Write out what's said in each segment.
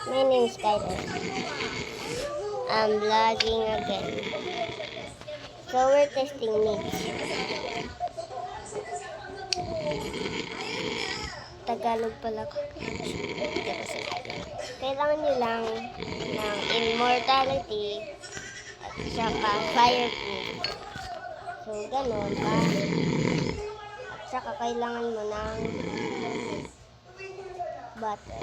My name is Skyler. I'm vlogging again. So we're testing meats. Tagalog pala ko. Kailangan nyo lang ng immortality at saka fireproof. So ganun pa. At saka kailangan mo ng butter.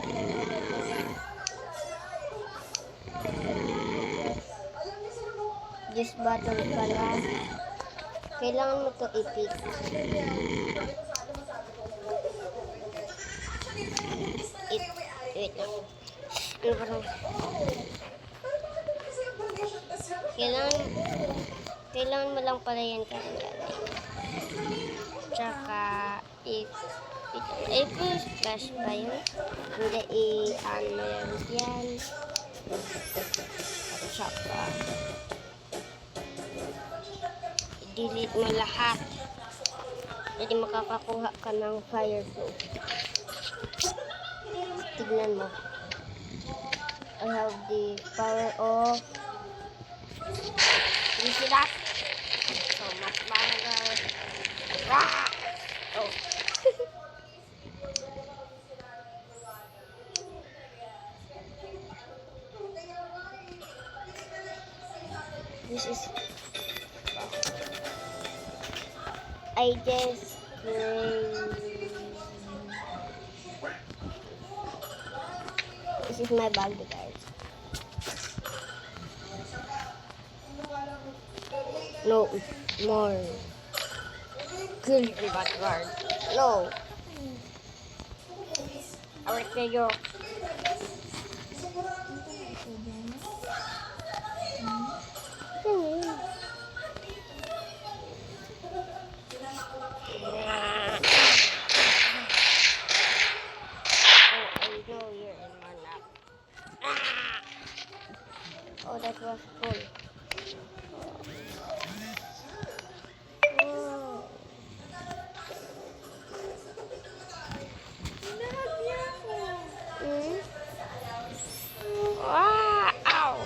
Just butter pala. Kailangan mo to i-pick. Wait lang. Kailangan mo lang pala yan kanya. Tsaka i-push pa yun. Hindi i-ano yan. At tsaka i-delete mo lahat. Jadi makakakuha ka ng fireproof. Tignan mo. I have the power of that. So much longer. Oh. This is I just this is my bag, guys. No, more. Kill the backyard. No. I will tell you. Oh, that was cool. Oh. Ah, ow.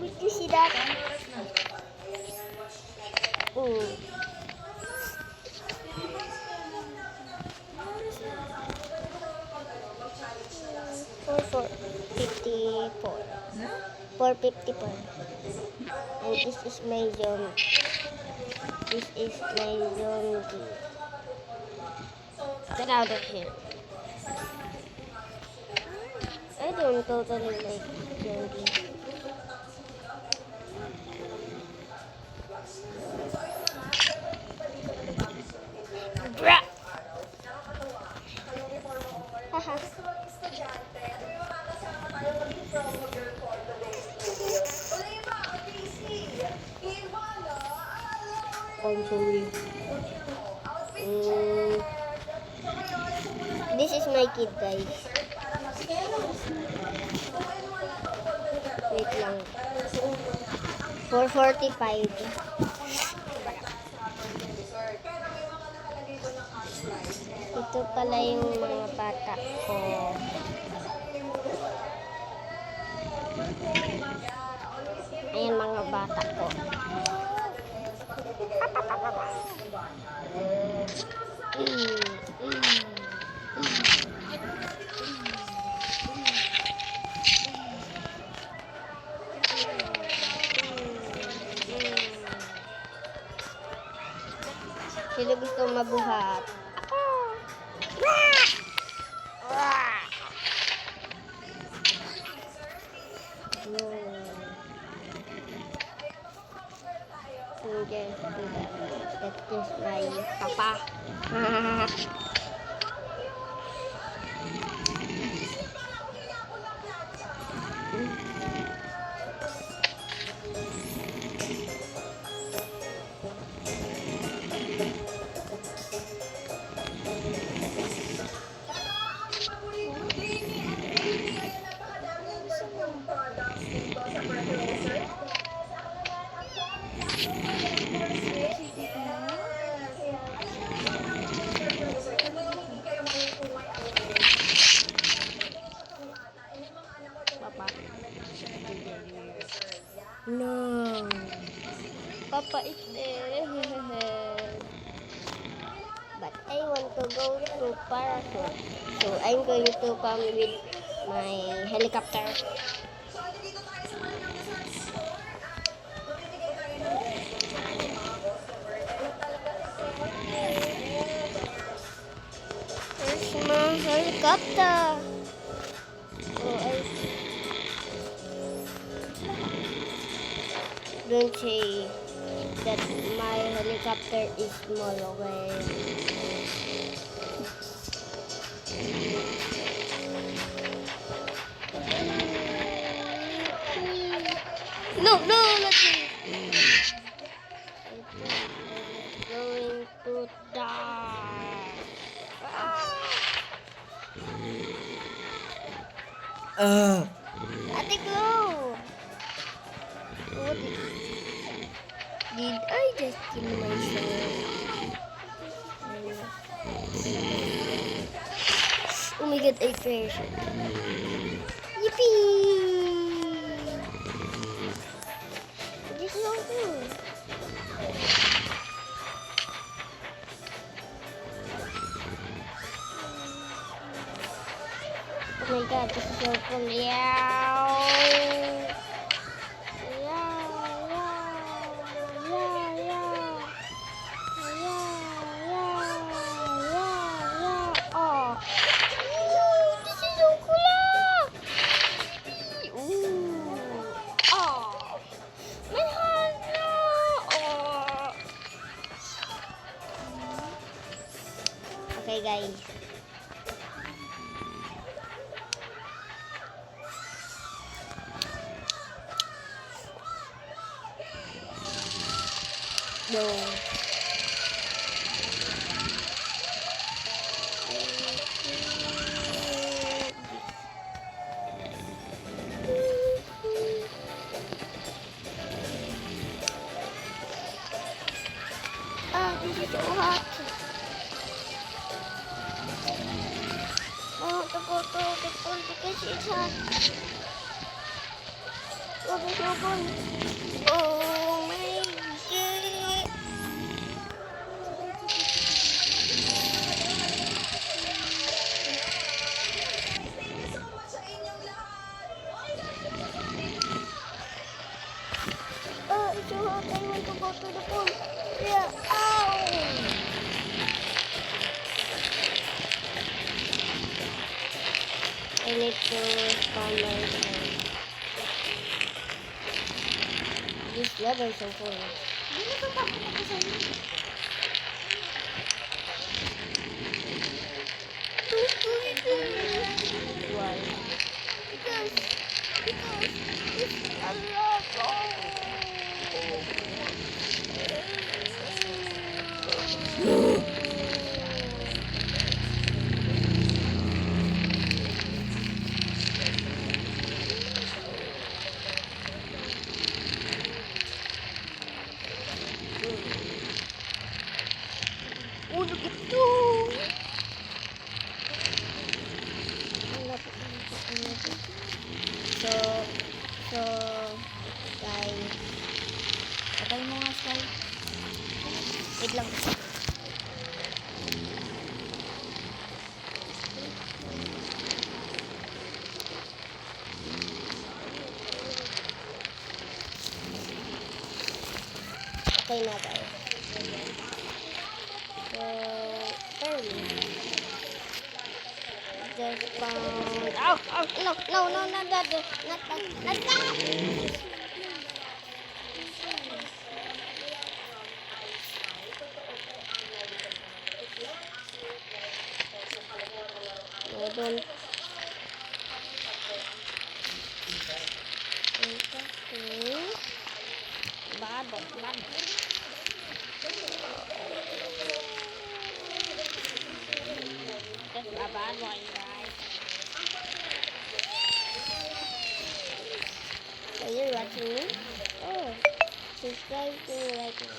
Did you see that? 454. And this is my zombie. This is my zombie. Get out of here. I don't totally like zombie. Bruh! Haha. I'm sorry. This is my kid, guys. Wait lang. 4:45. Ito pala yung mga bata ko. Ayan mga bata ko. Sila gusto mabuhat. That is my papa. mapait eh. But I want to go to parachute. So I'm going to come with my helicopter. Where's my helicopter? Oh, I don't say that my helicopter is small, okay? No, not me. I think I'm going to die. Ate ko! What did I just kill myself? Oh my god, I crashed. Yippee! This is so cool. Oh my god, this is so cool. Oh. This is so cool. Ooh. Oh. My hand. Oh. Okay, guys. No. Ah, this is so hot. I want to go to the pool because it's hot. Oh, there's no pool. Oh my god. Oh, it's so hot. I want to go to the pool. Yeah. Ow. I need to calm myself. This level is so cool. Why? Because it's a lot. Oh, look at you! So, guys. Patay mo nga, Sky. Wait lang. Okay na, guys. So, turn. Just found. Oh, no, not that. Not that. No, don't. Bad. That's a bad one, guys. Are you watching me? Oh, subscribe to me right now.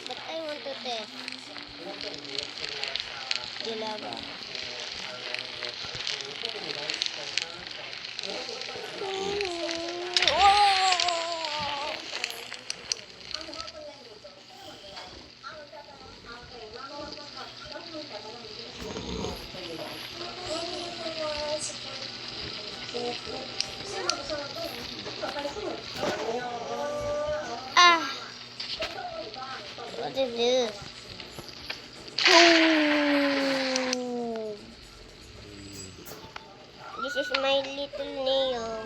But I want to test the lava. What is this? Oh. This is my little Neo.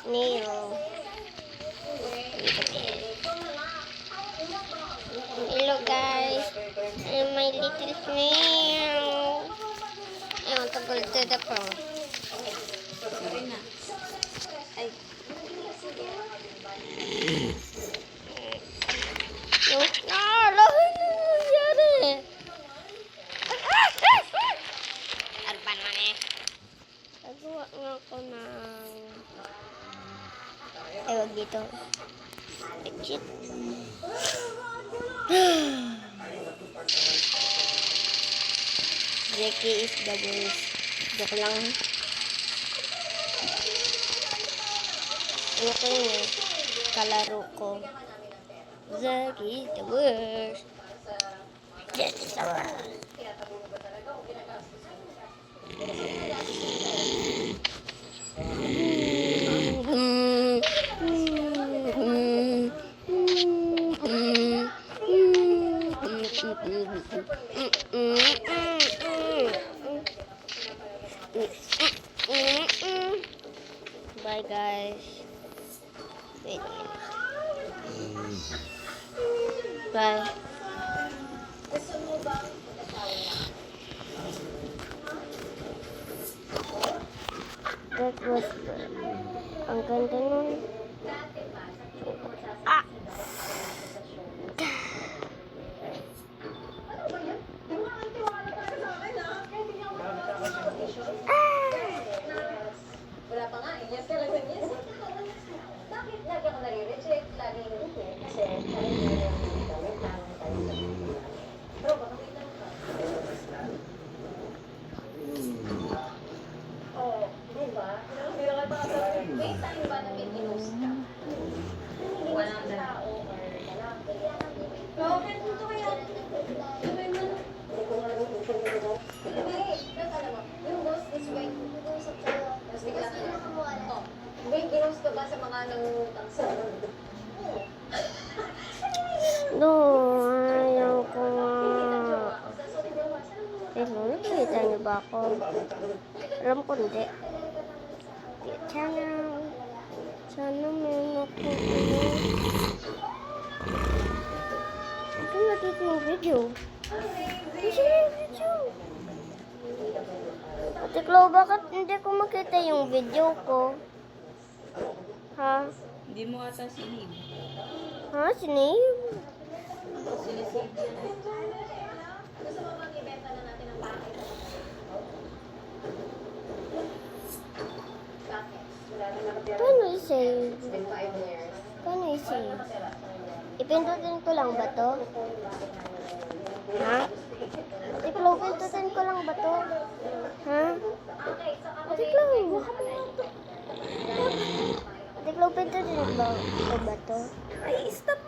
Neo. Hello guys. I'm my little snail. I want to go to the prom. Sorry na. Ay, No, lahat na nangyari. Arban man eh. Nagawa nga ako ng... Ewan dito. Legit. Zeki is the worst. Joke lang. Ano ko yun eh. Kalaro ko. Zeki is the worst. Zeki is the worst. Bye guys. Wait a minute. Bye. That was ang ganda nun. Ah! wala pa nga. Yes, talaga yes. Bakit lagi ako nare-reject? Lagi hindi. Kasi parang hindi gamit lang tayo sa mga. Pero baka may lang ka. Oh, di ba? Pero ka pa sa may time ba na may ginost ka? Walang tao or lalaki. Oo, pero ito kaya. Hindi ko nga lang kung yung ghost is when tapos bigla ka na. Oh, may ginost ka ba sa mga nangungutang sa No, ayaw ko nga. Hello, nakikita niyo ba ako? Alam ko hindi. Sana meron ako. Ako nakita yung video. Kasi yung video. Ate Clau, bakit hindi ko makita yung video ko? Ha? Hindi mo ata sinib. Ha? Sinave? Sinisave yan. Gusto mo mag-ibenta na natin ang packet? Bakit? Wala na nakatira. Paano i-save? It's been 5 years. Paano i-save? Ipindutin ko lang ba to? Ha? Ate Clau, pindutin ko lang ba to? Ha? Okay, so ako Ate Clau! Ate Clau, pindutin ko ba to? Ay, stop